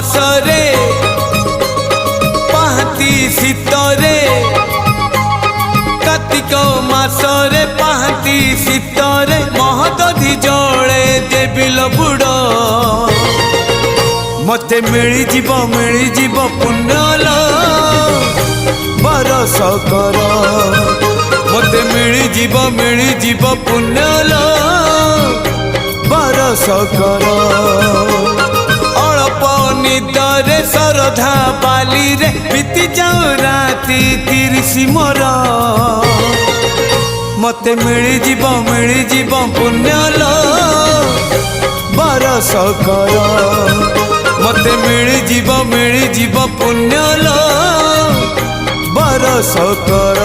मासरे पाहाती शीतरे कार्तिक मासरे पाहाती शीतरे महदधि जले देविल बुड़ मते मिलिजीव पुण्यल बरस कर मते मिलिजीव पुण्यल बरस कर अल्प निदरे सरधा बाली रे बीती जाऊ राति 30 मोर मते मिलिजीव पुण्यल बरस कर मते मिलिजीव पुण्यल बरस कर।